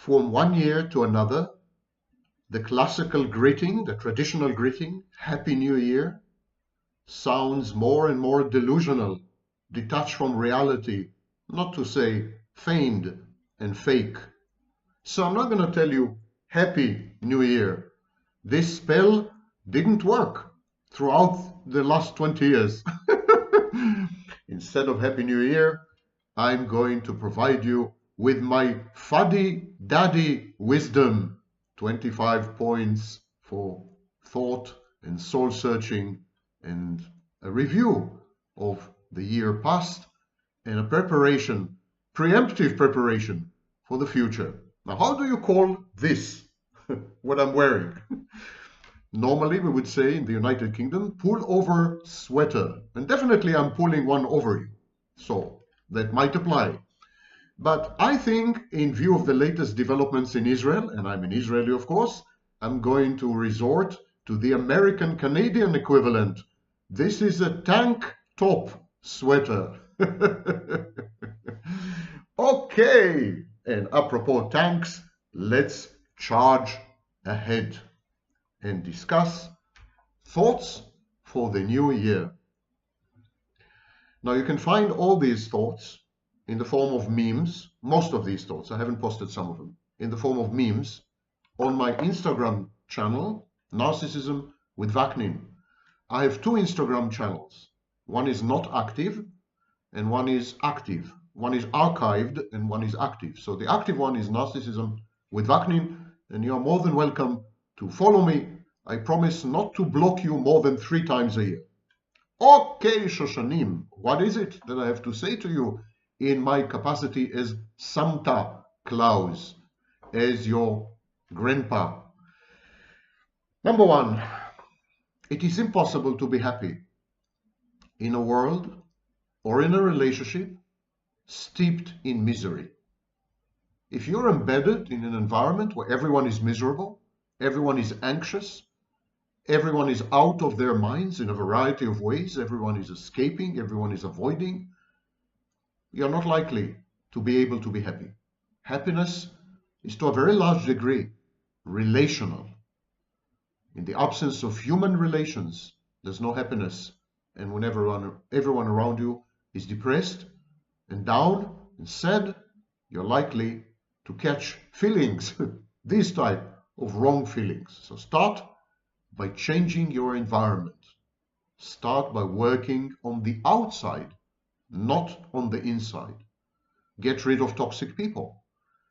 from one year to another, the classical greeting, the traditional greeting, Happy New Year, sounds more and more delusional, detached from reality, not to say feigned and fake. So I'm not going to tell you Happy New Year. This spell didn't work throughout the last 20 years. Instead of Happy New Year, I'm going to provide you with my fuddy-duddy wisdom, 25 points for thought and soul-searching and a review of the year past and a preparation, preemptive preparation for the future. Now, how do you call this, what I'm wearing? Normally, we would say in the United Kingdom, pull-over sweater. And definitely I'm pulling one over you. So that might apply. But I think in view of the latest developments in Israel, and I'm an Israeli, of course, I'm going to resort to the American-Canadian equivalent. This is a tank top sweater. Okay. And apropos tanks, let's charge ahead and discuss thoughts for the new year. Now, you can find all these thoughts in the form of memes, most of these thoughts, I haven't posted some of them, in the form of memes on my Instagram channel, Narcissism with Vaknin. I have two Instagram channels. One is not active and one is active. One is archived and one is active. So the active one is Narcissism with Vaknin, and you are more than welcome to follow me. I promise not to block you more than 3 times a year. Okay, Shoshanim, what is it that I have to say to you in my capacity as Santa Claus, as your grandpa? Number one, it is impossible to be happy in a world or in a relationship steeped in misery. If you're embedded in an environment where everyone is miserable, everyone is anxious, everyone is out of their minds in a variety of ways, everyone is escaping, everyone is avoiding, you're not likely to be able to be happy. Happiness is to a very large degree relational. In the absence of human relations, there's no happiness. And when everyone around you is depressed and down and sad, you're likely to catch feelings, these type of wrong feelings. So start by changing your environment. Start by working on the outside, not on the inside. Get rid of toxic people.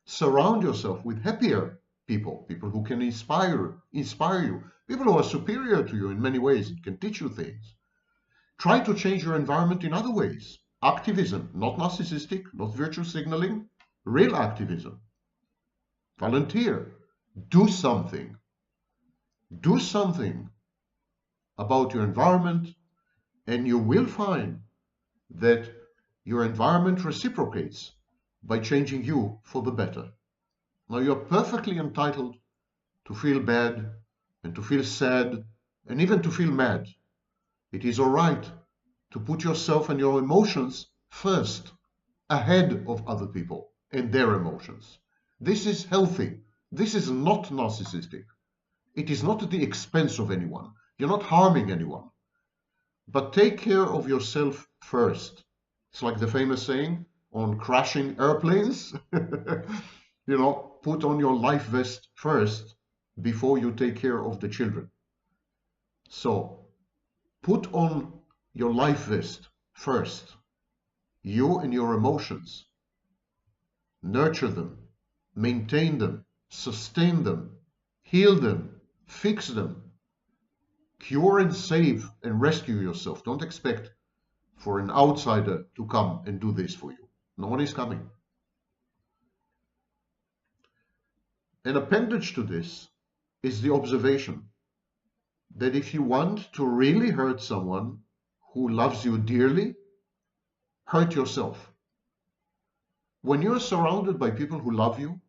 Surround yourself with happier people, people who can inspire you, people who are superior to you in many ways and can teach you things. Try to change your environment in other ways. Activism, not narcissistic, not virtue signaling, real activism. Volunteer. Do something. Do something about your environment, and you will find that your environment reciprocates by changing you for the better. Now, you're perfectly entitled to feel bad and to feel sad and even to feel mad. It is all right to put yourself and your emotions first, ahead of other people and their emotions. This is healthy. This is not narcissistic. It is not at the expense of anyone. You're not harming anyone. But take care of yourself first. It's like the famous saying on crashing airplanes. You know, put on your life vest first before you take care of the children. So, put on your life vest first. You and your emotions. Nurture them, maintain them, sustain them, heal them, fix them. Cure and save and rescue yourself. Don't expect for an outsider to come and do this for you. No one is coming. An appendage to this is the observation that if you want to really hurt someone who loves you dearly, hurt yourself. When you're surrounded by people who love you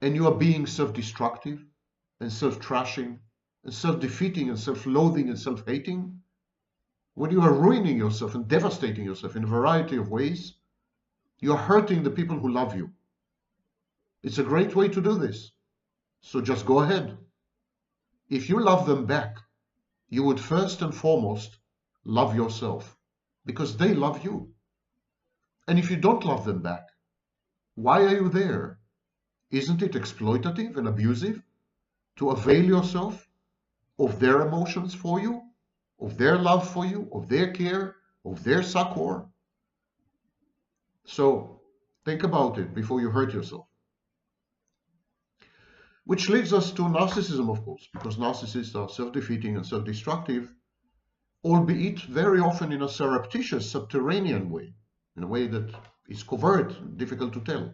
and you are being self-destructive and self-trashing and self-defeating and self-loathing and self-hating, when you are ruining yourself and devastating yourself in a variety of ways, you're hurting the people who love you. It's a great way to do this. So just go ahead. If you love them back, you would first and foremost love yourself, because they love you. And if you don't love them back, why are you there? Isn't it exploitative and abusive to avail yourself of their emotions for you, of their love for you, of their care, of their succor? So think about it before you hurt yourself. Which leads us to narcissism, of course, because narcissists are self-defeating and self-destructive, albeit very often in a surreptitious, subterranean way, in a way that is covert and difficult to tell.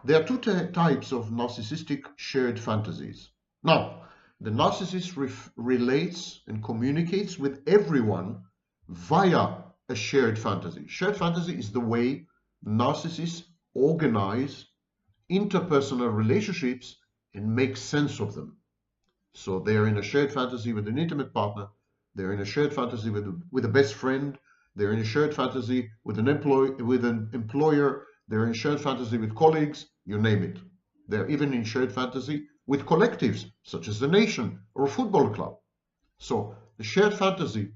There are two types of narcissistic shared fantasies. Now, the narcissist relates and communicates with everyone via a shared fantasy. Shared fantasy is the way narcissists organize interpersonal relationships and make sense of them. So they're in a shared fantasy with an intimate partner, they're in a shared fantasy with a best friend, they're in a shared fantasy with an employer, they're in shared fantasy with colleagues, you name it. They're even in shared fantasy with collectives, such as the nation or a football club. So the shared fantasy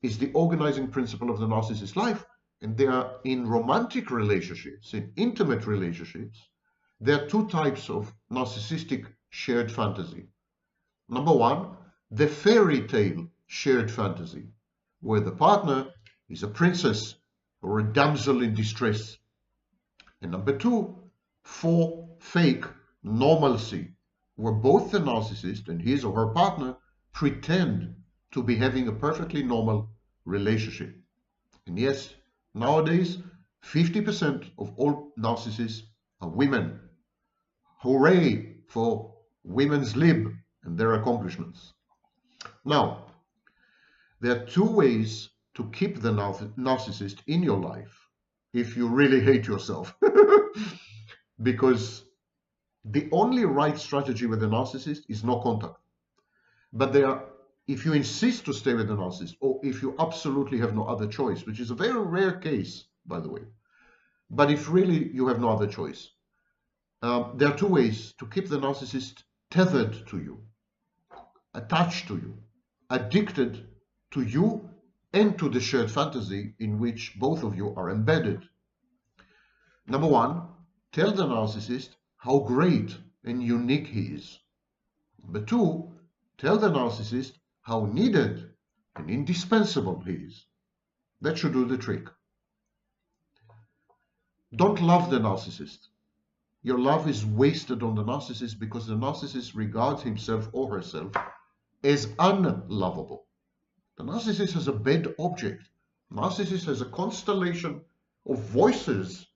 is the organizing principle of the narcissist's life, and they are in romantic relationships, in intimate relationships. There are two types of narcissistic shared fantasy. Number one, the fairy tale shared fantasy, where the partner is a princess or a damsel in distress. And number two, for fake normalcy, where both the narcissist and his or her partner pretend to be having a perfectly normal relationship. And yes, nowadays, 50% of all narcissists are women. Hooray for women's lib and their accomplishments. Now, there are two ways to keep the narcissist in your life if you really hate yourself. Because the only right strategy with the narcissist is no contact. But if you insist to stay with the narcissist, or if you absolutely have no other choice, which is a very rare case, by the way, but if really you have no other choice, there are two ways to keep the narcissist tethered to you, attached to you, addicted to you and to the shared fantasy in which both of you are embedded. Number one, tell the narcissist how great and unique he is. Number two, tell the narcissist how needed and indispensable he is. That should do the trick. Don't love the narcissist. Your love is wasted on the narcissist because the narcissist regards himself or herself as unlovable. The narcissist has a bad object. The narcissist has a constellation of voices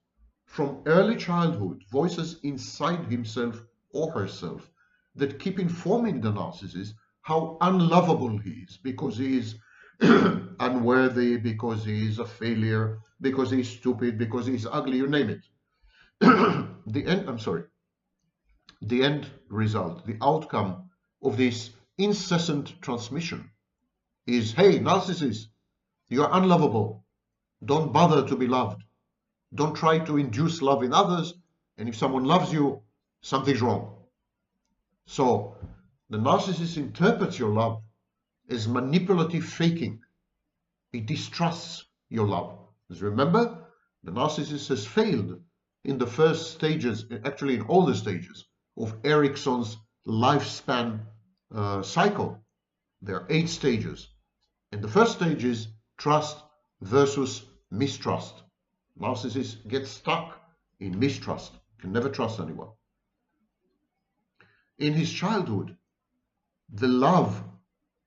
from early childhood, voices inside himself or herself that keep informing the narcissist how unlovable he is, because he is unworthy, because he is a failure, because he is stupid, because he is ugly, you name it. The end result, the outcome of this incessant transmission is, hey, narcissist, you are unlovable. Don't bother to be loved. Don't try to induce love in others. And if someone loves you, something's wrong. So the narcissist interprets your love as manipulative faking. He distrusts your love. Because remember, the narcissist has failed in the first stages, actually in all the stages of Erickson's lifespan cycle. There are 8 stages. And the first stage is trust versus mistrust. Narcissists get stuck in mistrust, can never trust anyone. In his childhood, the love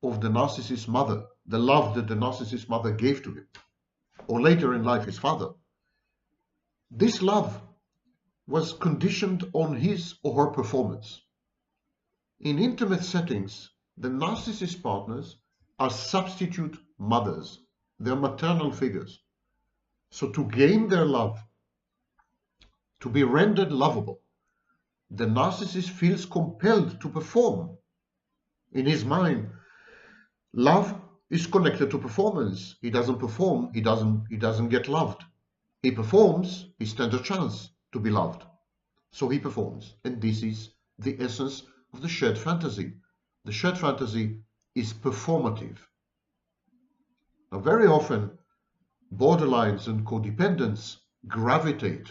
of the narcissist's mother, the love that the narcissist's mother gave to him, or later in life his father, this love was conditioned on his or her performance. In intimate settings, the narcissist partners are substitute mothers. They're maternal figures. So to gain their love, to be rendered lovable, the narcissist feels compelled to perform. In his mind, love is connected to performance. He doesn't perform, he doesn't get loved. He performs, he stands a chance to be loved. So he performs. And this is the essence of the shared fantasy. The shared fantasy is performative. Now, very often, borderlines and codependents gravitate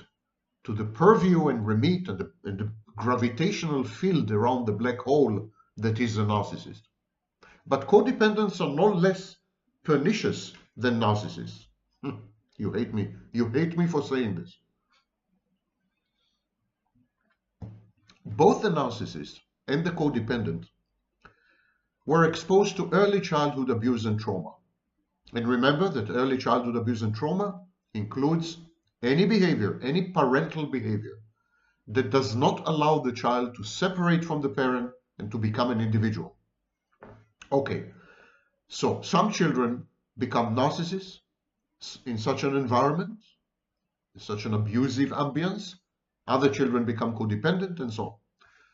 to the purview and remit and the gravitational field around the black hole that is a narcissist. But codependents are no less pernicious than narcissists. You hate me. You hate me for saying this. Both the narcissist and the codependent were exposed to early childhood abuse and trauma. And remember that early childhood abuse and trauma includes any behavior, any parental behavior that does not allow the child to separate from the parent and to become an individual. Okay, so some children become narcissists in such an environment, in such an abusive ambience. Other children become codependent and so on.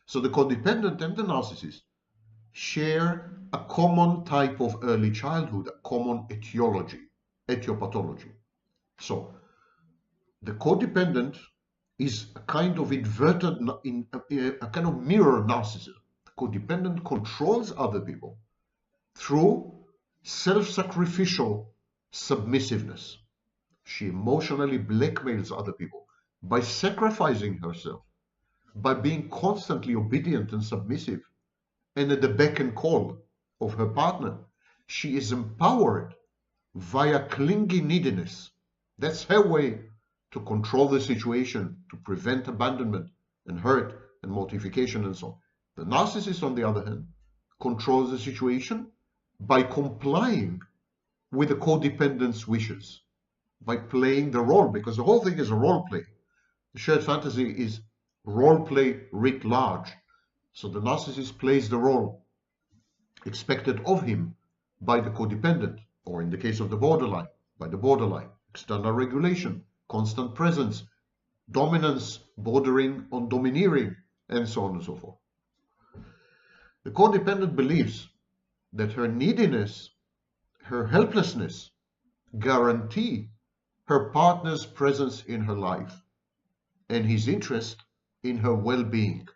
So the codependent and the narcissist share a common type of early childhood, a common etiology. So the codependent is a kind of inverted, a kind of mirror narcissism. The codependent controls other people through self-sacrificial submissiveness. She emotionally blackmails other people by sacrificing herself, by being constantly obedient and submissive, and at the beck and call of her partner. She is empowered via clingy neediness. That's her way to control the situation, to prevent abandonment and hurt and mortification and so on. The narcissist, on the other hand, controls the situation by complying with the codependent's wishes, by playing the role, because the whole thing is a role play. The shared fantasy is role play writ large. So the narcissist plays the role expected of him by the codependent, or in the case of the borderline, by the borderline, external regulation, constant presence, dominance bordering on domineering, and so on and so forth. The codependent believes that her neediness, her helplessness, guarantee her partner's presence in her life and his interest in her well-being.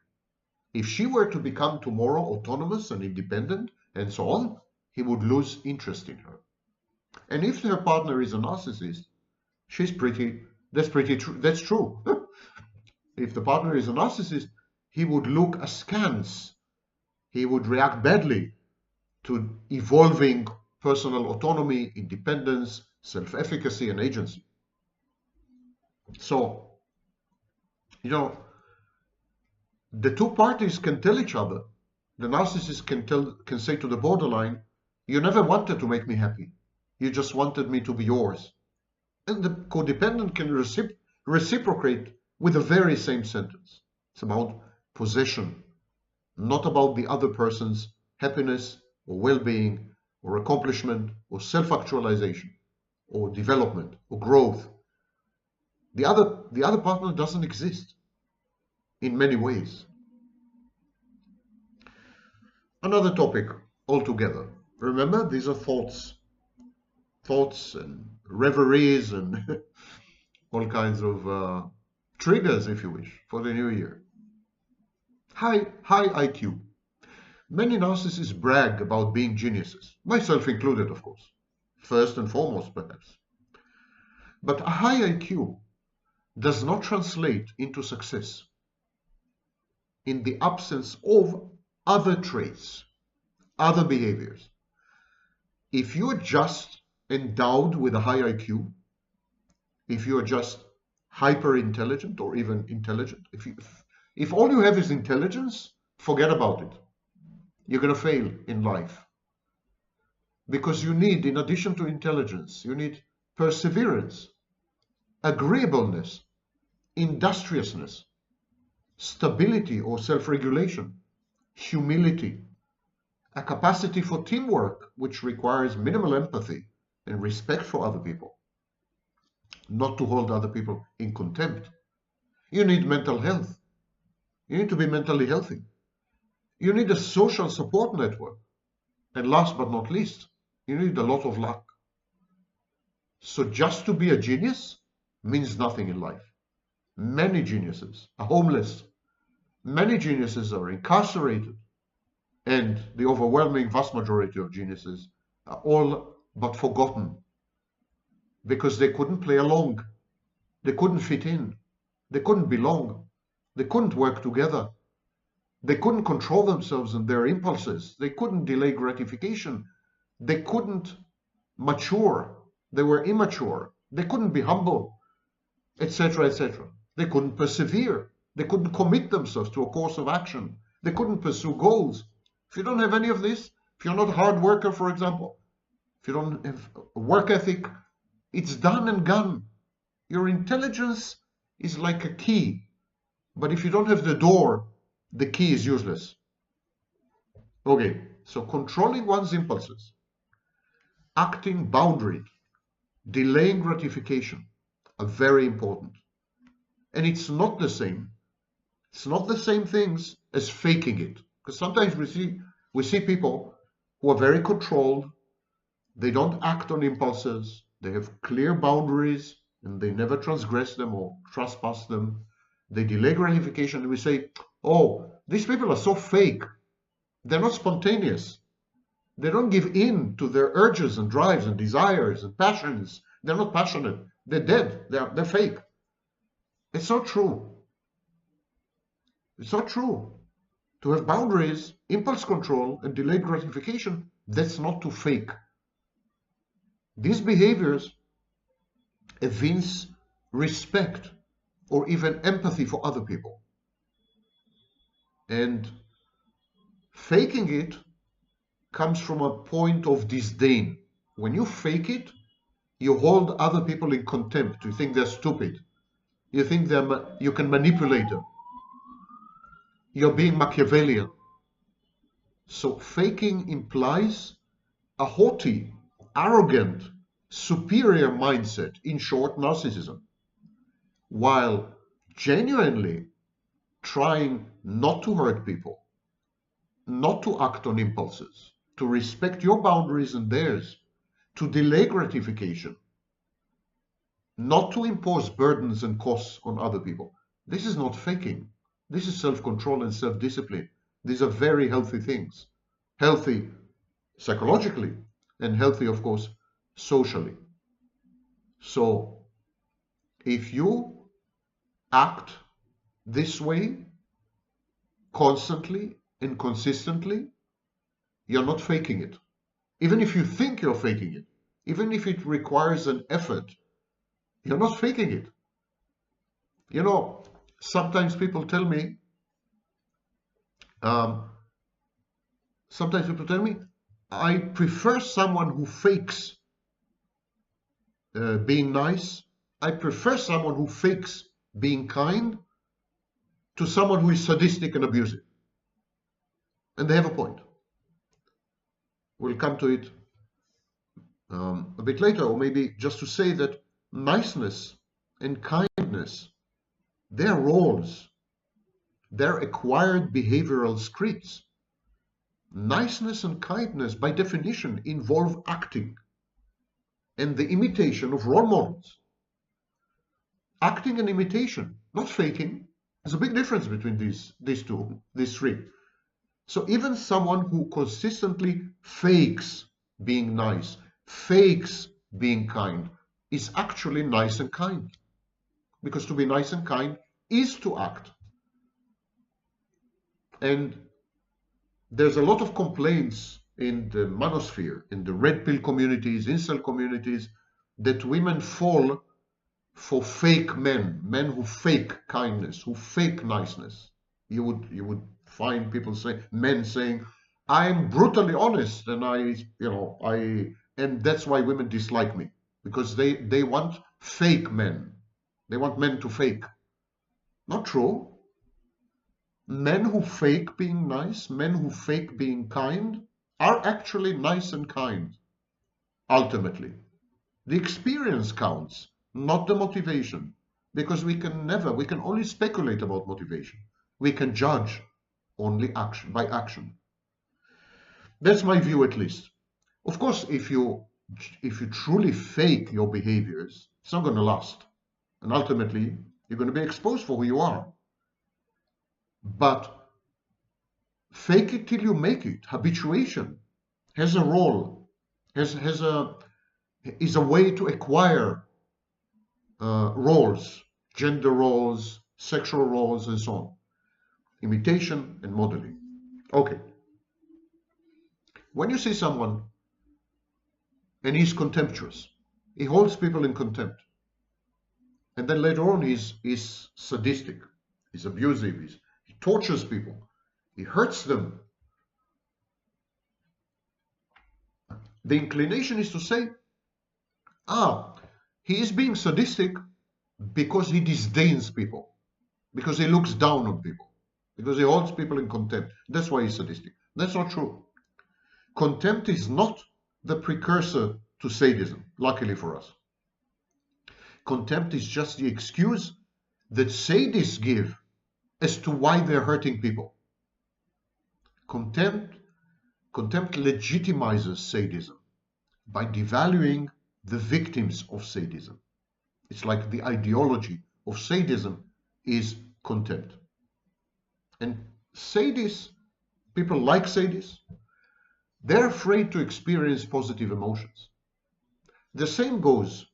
If she were to become tomorrow autonomous and independent and so on, he would lose interest in her. And if her partner is a narcissist, that's true. If the partner is a narcissist, he would look askance. He would react badly to evolving personal autonomy, independence, self-efficacy, and agency. So, the two parties can tell each other. The narcissist can say to the borderline, "You never wanted to make me happy. You just wanted me to be yours." And the codependent can reciprocate with the very same sentence. It's about possession, not about the other person's happiness or well-being or accomplishment or self-actualization or development or growth. The other partner doesn't exist in many ways. Another topic altogether. Remember, these are thoughts and reveries and all kinds of triggers, if you wish, for the new year. High IQ. Many narcissists brag about being geniuses, myself included, of course, first and foremost, perhaps. But a high IQ does not translate into success in the absence of other traits, other behaviors. If you're just endowed with a high IQ, if you're just hyper intelligent or even intelligent, if all you have is intelligence, forget about it. You're going to fail in life. Because you need, in addition to intelligence, you need perseverance, agreeableness, industriousness, stability or self-regulation, humility, a capacity for teamwork which requires minimal empathy and respect for other people, not to hold other people in contempt. You need mental health. You need to be mentally healthy. You need a social support network. And last but not least, you need a lot of luck. So just to be a genius means nothing in life. Many geniuses are homeless. Many geniuses are incarcerated. And the overwhelming vast majority of geniuses are all but forgotten because they couldn't play along. They couldn't fit in. They couldn't belong. They couldn't work together. They couldn't control themselves and their impulses. They couldn't delay gratification. They couldn't mature. They were immature. They couldn't be humble, etc., etc. They couldn't persevere. They couldn't commit themselves to a course of action. They couldn't pursue goals. If you don't have any of this, if you're not a hard worker, for example, if you don't have a work ethic, it's done and gone. Your intelligence is like a key, but if you don't have the door, the key is useless. Okay, so controlling one's impulses, acting boundaried, delaying gratification are very important. And it's not the same things as faking it. Because sometimes we see people who are very controlled, they don't act on impulses, they have clear boundaries, and they never transgress them or trespass them. They delay gratification, and we say, oh, these people are so fake. They're not spontaneous. They don't give in to their urges and drives and desires and passions. They're not passionate. They're dead. They're fake. It's not true. It's not true. To have boundaries, impulse control, and delayed gratification, that's not to fake. These behaviors evince respect or even empathy for other people. And faking it comes from a point of disdain. When you fake it, you hold other people in contempt. You think they're stupid. You think you can manipulate them. You're being Machiavellian. So faking implies a haughty, arrogant, superior mindset, in short, narcissism, while genuinely trying not to hurt people, not to act on impulses, to respect your boundaries and theirs, to delay gratification, not to impose burdens and costs on other people. This is not faking. This is self-control and self-discipline. These are very healthy things. Healthy psychologically and healthy, of course, socially. So if you act this way constantly and consistently, you're not faking it. Even if you think you're faking it, even if it requires an effort, you're not faking it. You know, sometimes people tell me, I prefer someone who fakes being nice. I prefer someone who fakes being kind to someone who is sadistic and abusive. And they have a point. We'll come to it a bit later, or maybe just to say that niceness and kindness, they're roles. They're acquired behavioral scripts. Niceness and kindness, by definition, involve acting and the imitation of role models. Acting and imitation, not faking. There's a big difference between these three. So even someone who consistently fakes being nice, fakes being kind, is actually nice and kind. Because to be nice and kind is to act. And there's a lot of complaints in the manosphere, in the red pill communities, incel communities, that women fall for fake men who fake kindness, who fake niceness. You would find people men saying, I'm brutally honest, and and that's why women dislike me, because they want fake men. They want men to fake. Not true. Men who fake being nice, men who fake being kind, are actually nice and kind, ultimately. The experience counts, not the motivation, because we can only speculate about motivation. We can judge only by action. That's my view, at least. Of course, if you truly fake your behaviors, it's not going to last. And ultimately, You're going to be exposed for who you are. But fake it till you make it. Habituation has a role, is a way to acquire roles, gender roles, sexual roles, and so on. Imitation and modeling. Okay. When you see someone and he's contemptuous, he holds people in contempt, and then later on he's sadistic, he's abusive, he tortures people, he hurts them, the inclination is to say, he is being sadistic because he disdains people, because he looks down on people, because he holds people in contempt. That's why he's sadistic. That's not true. Contempt is not the precursor to sadism, luckily for us. Contempt is just the excuse that sadists give as to why they're hurting people. Contempt legitimizes sadism by devaluing the victims of sadism. It's like the ideology of sadism is contempt. And sadists, people like sadists, they're afraid to experience positive emotions. The same goes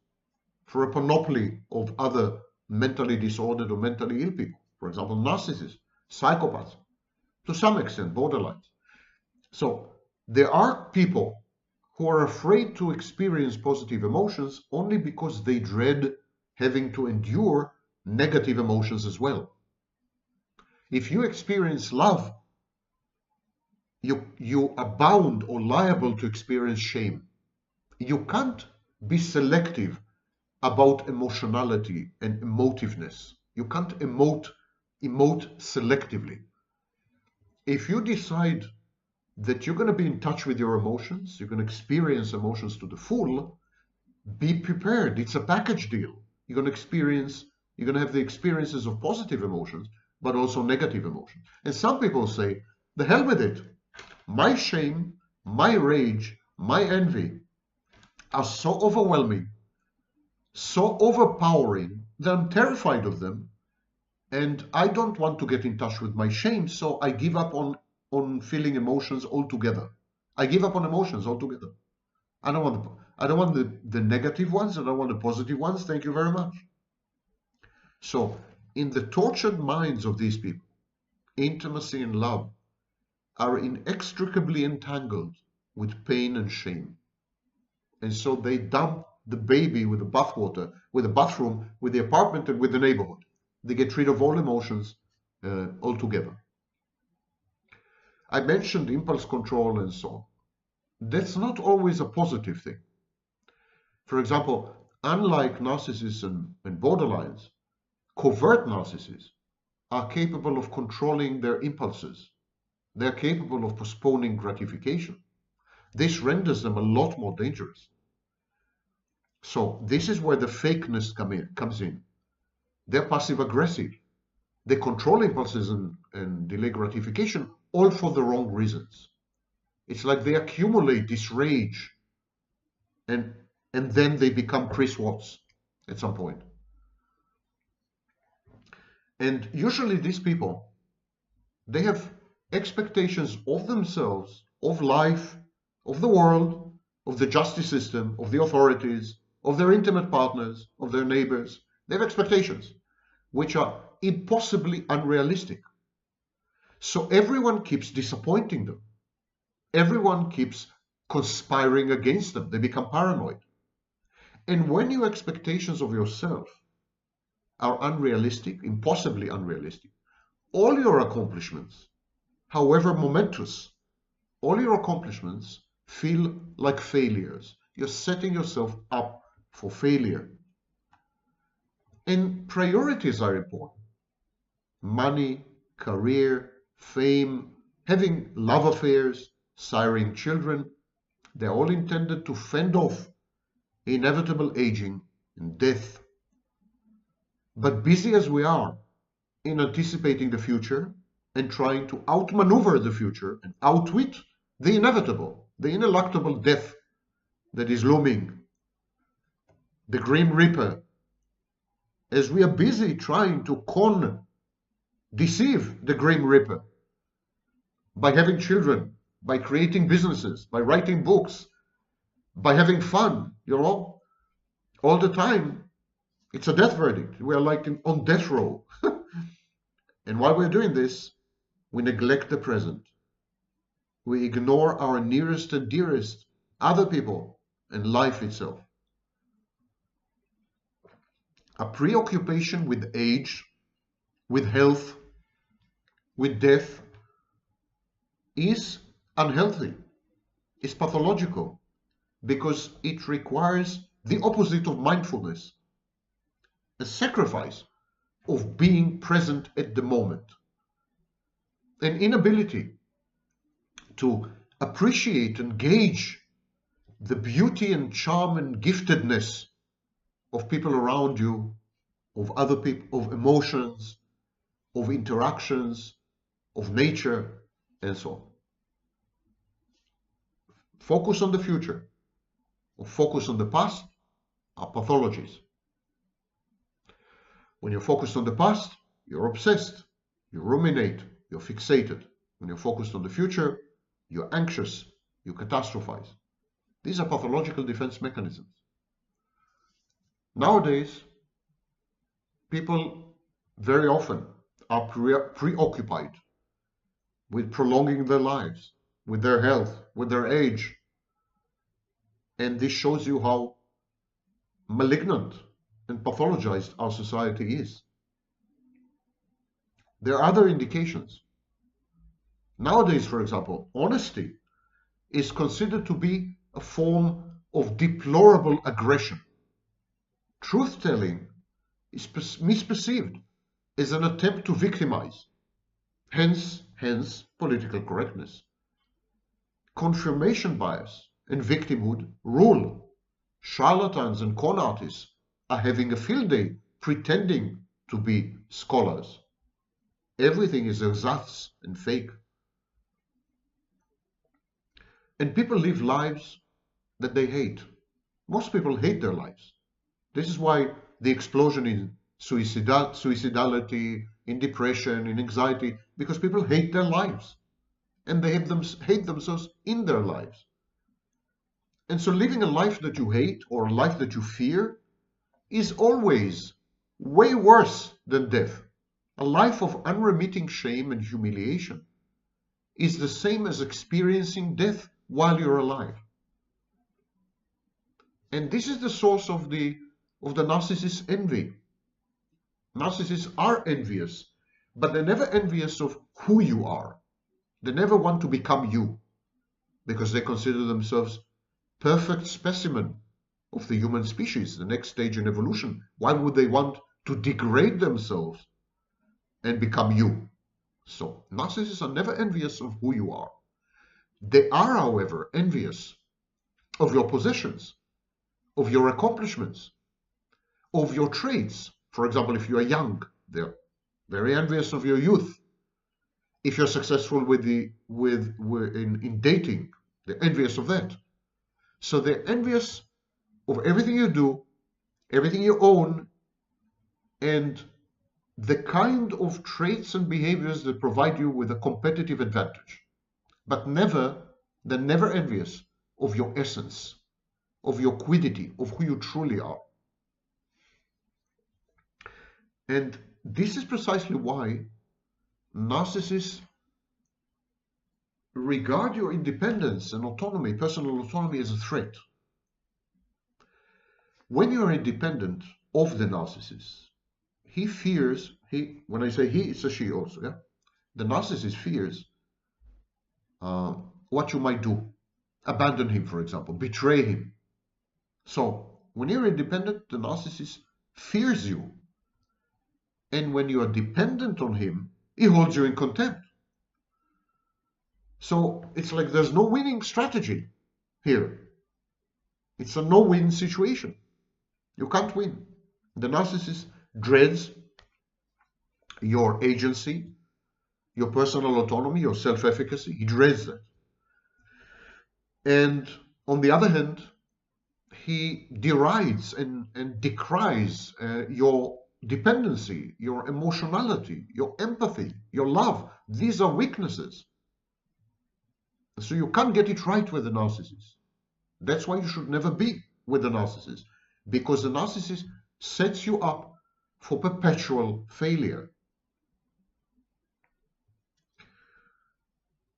for a panoply of other mentally disordered or mentally ill people. For example, narcissists, psychopaths, to some extent, borderlines. So there are people who are afraid to experience positive emotions only because they dread having to endure negative emotions as well. If you experience love, you are bound or liable to experience shame. You can't be selective about emotionality and emotiveness. You can't emote selectively. If you decide that you're going to be in touch with your emotions, you're going to experience emotions to the full, be prepared. It's a package deal. You're going to have the experiences of positive emotions, but also negative emotions. And some people say, the hell with it. My shame, my rage, my envy are so overwhelming, so overpowering that I'm terrified of them, and I don't want to get in touch with my shame, so I give up on feeling emotions altogether. I give up on emotions altogether. I don't want the negative ones, I don't want the positive ones, thank you very much. So, in the tortured minds of these people, intimacy and love are inextricably entangled with pain and shame. And so they dump the baby with the bathwater, with the bathroom, with the apartment, and with the neighborhood. They get rid of all emotions altogether. I mentioned impulse control and so on. That's not always a positive thing. For example, unlike narcissists and borderlines, covert narcissists are capable of controlling their impulses. They're capable of postponing gratification. This renders them a lot more dangerous. So this is where the fakeness comes in. They're passive-aggressive. They control impulses and delay gratification, all for the wrong reasons. It's like they accumulate this rage and then they become Chris Watts at some point. And usually these people, they have expectations of themselves, of life, of the world, of the justice system, of the authorities, of their intimate partners, of their neighbors. They have expectations which are impossibly unrealistic. So everyone keeps disappointing them. Everyone keeps conspiring against them. They become paranoid. And when your expectations of yourself are unrealistic, impossibly unrealistic, all your accomplishments, however momentous, all your accomplishments feel like failures. You're setting yourself up for failure. And priorities are important. Money, career, fame, having love affairs, siring children, they're all intended to fend off inevitable aging and death. But busy as we are in anticipating the future and trying to outmaneuver the future and outwit the inevitable, the ineluctable death that is looming, the Grim Reaper, as we are busy trying to deceive the Grim Reaper by having children, by creating businesses, by writing books, by having fun, all the time, it's a death verdict. We are like on death row. And while we're doing this, we neglect the present. We ignore our nearest and dearest, other people, and life itself. A preoccupation with age, with health, with death is unhealthy, is pathological, because it requires the opposite of mindfulness, a sacrifice of being present at the moment, an inability to appreciate and gauge the beauty and charm and giftedness of people around you, of other people, of emotions, of interactions, of nature, and so on. Focus on the future or focus on the past are pathologies. When you're focused on the past, you're obsessed, you ruminate, you're fixated. When you're focused on the future, you're anxious, you catastrophize. These are pathological defense mechanisms. Nowadays, people very often are preoccupied with prolonging their lives, with their health, with their age. And this shows you how malignant and pathologized our society is. There are other indications. Nowadays, for example, honesty is considered to be a form of deplorable aggression. Truth-telling is misperceived as an attempt to victimize. Hence political correctness. Confirmation bias and victimhood rule. Charlatans and con artists are having a field day pretending to be scholars. Everything is ersatz and fake. And people live lives that they hate. Most people hate their lives. This is why the explosion in suicidality, in depression, in anxiety, because people hate their lives. And they hate themselves in their lives. And so living a life that you hate or a life that you fear is always way worse than death. A life of unremitting shame and humiliation is the same as experiencing death while you're alive. And this is the source of the narcissist's envy. Narcissists are envious, but they're never envious of who you are. They never want to become you, because they consider themselves perfect specimen of the human species, the next stage in evolution. Why would they want to degrade themselves and become you? So narcissists are never envious of who you are. They are, however, envious of your possessions, of your accomplishments, of your traits. For example, if you are young, they're very envious of your youth. If you're successful in dating, they're envious of that. So they're envious of everything you do, everything you own, and the kind of traits and behaviors that provide you with a competitive advantage. But they're never envious of your essence, of your quiddity, of who you truly are. And this is precisely why narcissists regard your independence and autonomy, personal autonomy, as a threat. When you are independent of the narcissist, he fears, when I say he, it's a she also, yeah? The narcissist fears what you might do. Abandon him, for example, betray him. So when you're independent, the narcissist fears you. And when you are dependent on him, he holds you in contempt. So it's like there's no winning strategy here. It's a no-win situation. You can't win. The narcissist dreads your agency, your personal autonomy, your self-efficacy. He dreads that. And on the other hand, he derides and decries your dependency, your emotionality, your empathy, your love. These are weaknesses. So you can't get it right with the narcissist. That's why you should never be with the narcissist, because the narcissist sets you up for perpetual failure.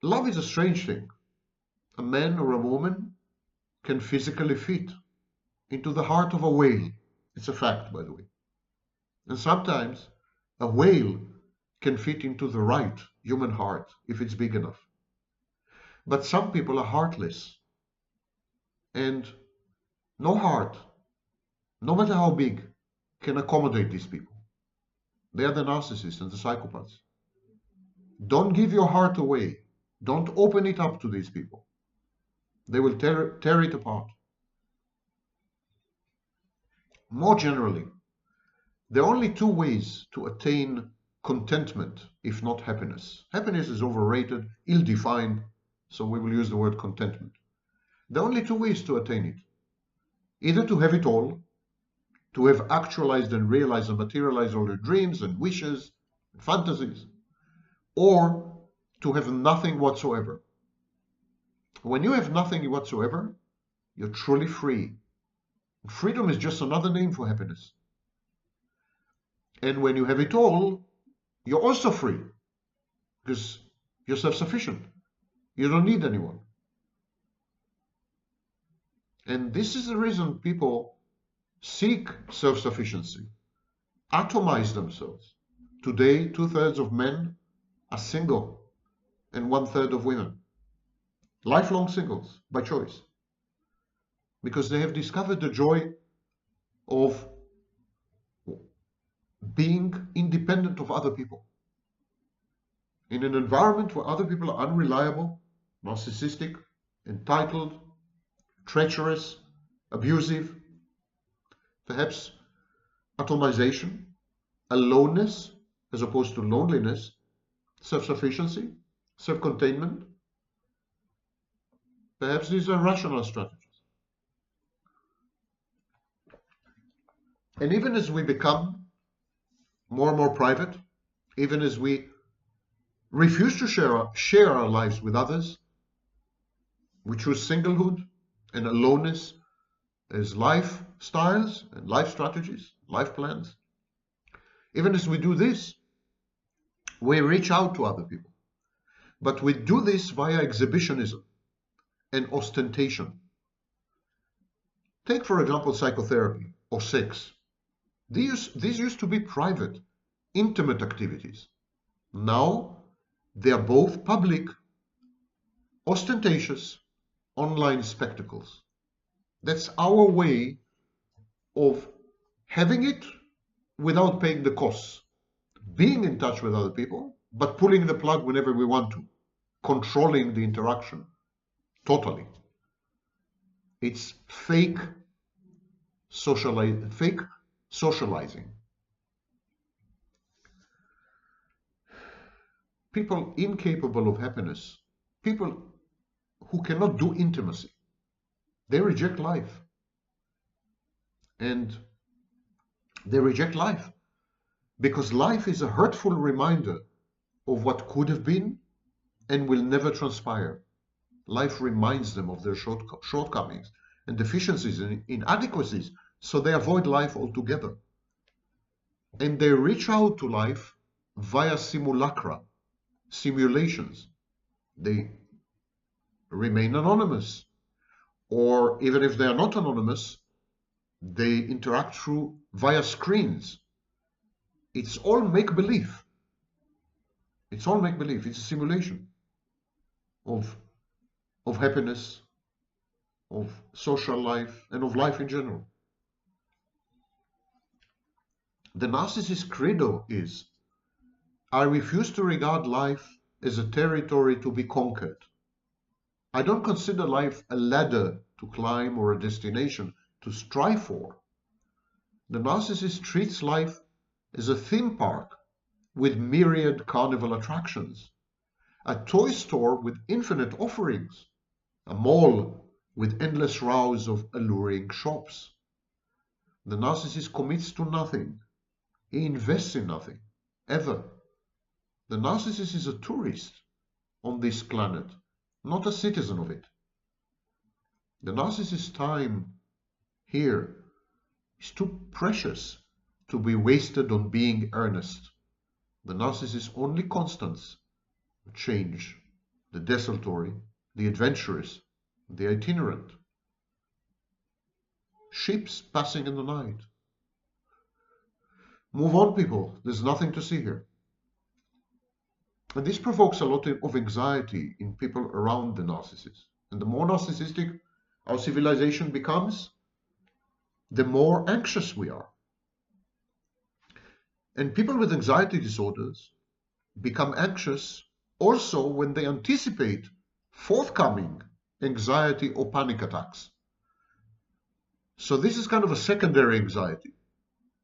Love is a strange thing. A man or a woman can physically fit into the heart of a whale. It's a fact, by the way. And sometimes a whale can fit into the right human heart if it's big enough. But some people are heartless, and no heart, no matter how big, can accommodate these people. They are the narcissists and the psychopaths. Don't give your heart away. Don't open it up to these people. They will tear it apart. More generally, there are only two ways to attain contentment, if not happiness. Happiness is overrated, ill-defined, so we will use the word contentment. There are only two ways to attain it. Either to have it all, to have actualized and realized and materialized all your dreams and wishes and fantasies, or to have nothing whatsoever. When you have nothing whatsoever, you're truly free. Freedom is just another name for happiness. And when you have it all, you're also free, because you're self-sufficient. You don't need anyone. And this is the reason people seek self-sufficiency, atomize themselves. Today, 2/3 of men are single and 1/3 of women. Lifelong singles by choice. Because they have discovered the joy of being independent of other people. In an environment where other people are unreliable, narcissistic, entitled, treacherous, abusive, perhaps atomization, aloneness as opposed to loneliness, self-sufficiency, self-containment. Perhaps these are rational strategies. And even as we become more and more private, even as we refuse to share our lives with others, we choose singlehood and aloneness as lifestyles and life strategies, life plans. Even as we do this, we reach out to other people. But we do this via exhibitionism and ostentation. Take, for example, psychotherapy or sex. These used to be private, intimate activities. Now they are both public, ostentatious, online spectacles. That's our way of having it without paying the costs. Being in touch with other people, but pulling the plug whenever we want to. Controlling the interaction. Totally. It's fake socializing. People incapable of happiness, people who cannot do intimacy, they reject life. And they reject life because life is a hurtful reminder of what could have been and will never transpire. Life reminds them of their shortcomings and deficiencies and inadequacies, so they avoid life altogether. And they reach out to life via simulacra, simulations. They remain anonymous, or even if they are not anonymous, they interact via screens. It's all make-believe. It's all make-believe. It's a simulation of happiness, of social life, and of life in general. The narcissist credo is, I refuse to regard life as a territory to be conquered. I don't consider life a ladder to climb or a destination to strive for. The narcissist treats life as a theme park with myriad carnival attractions, a toy store with infinite offerings, a mall with endless rows of alluring shops. The narcissist commits to nothing, He invests in nothing, ever. The narcissist is a tourist on this planet, not a citizen of it. The narcissist's time here is too precious to be wasted on being earnest. The narcissist's only constants change: the desultory, the adventurous, the itinerant. Ships passing in the night. Move on, people. There's nothing to see here. And this provokes a lot of anxiety in people around the narcissist. And the more narcissistic our civilization becomes, the more anxious we are. And people with anxiety disorders become anxious also when they anticipate forthcoming anxiety or panic attacks. So this is kind of a secondary anxiety.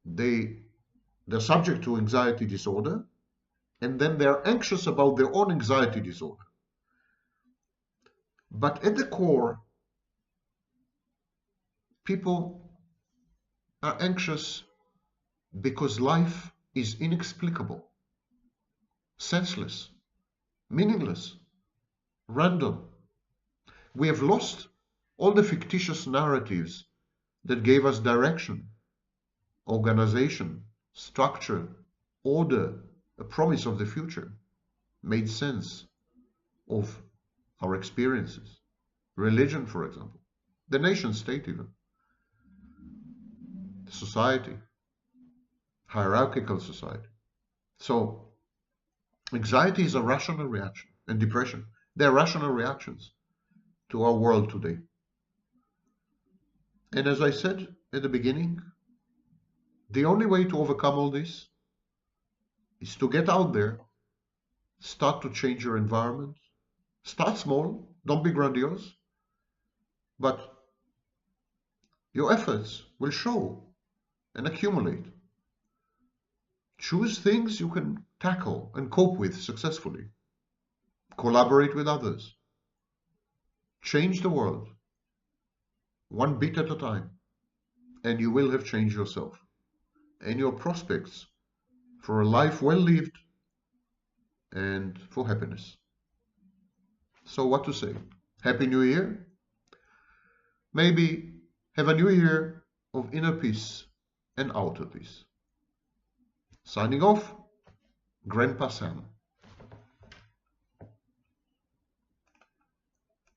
They're subject to anxiety disorder, and then they're anxious about their own anxiety disorder. But at the core, people are anxious because life is inexplicable, senseless, meaningless, random. We have lost all the fictitious narratives that gave us direction, organization, structure, order, a promise of the future, made sense of our experiences. Religion, for example, the nation state even, society, hierarchical society. So anxiety is a rational reaction, and depression, they're rational reactions to our world today. And as I said at the beginning, the only way to overcome all this is to get out there, start to change your environment. Start small, don't be grandiose, but your efforts will show and accumulate. Choose things you can tackle and cope with successfully. Collaborate with others. Change the world, one bit at a time, and you will have changed yourself and your prospects for a life well lived and for happiness. So what to say? Happy New Year? Maybe have a new year of inner peace and outer peace. Signing off, Grandpa Sam.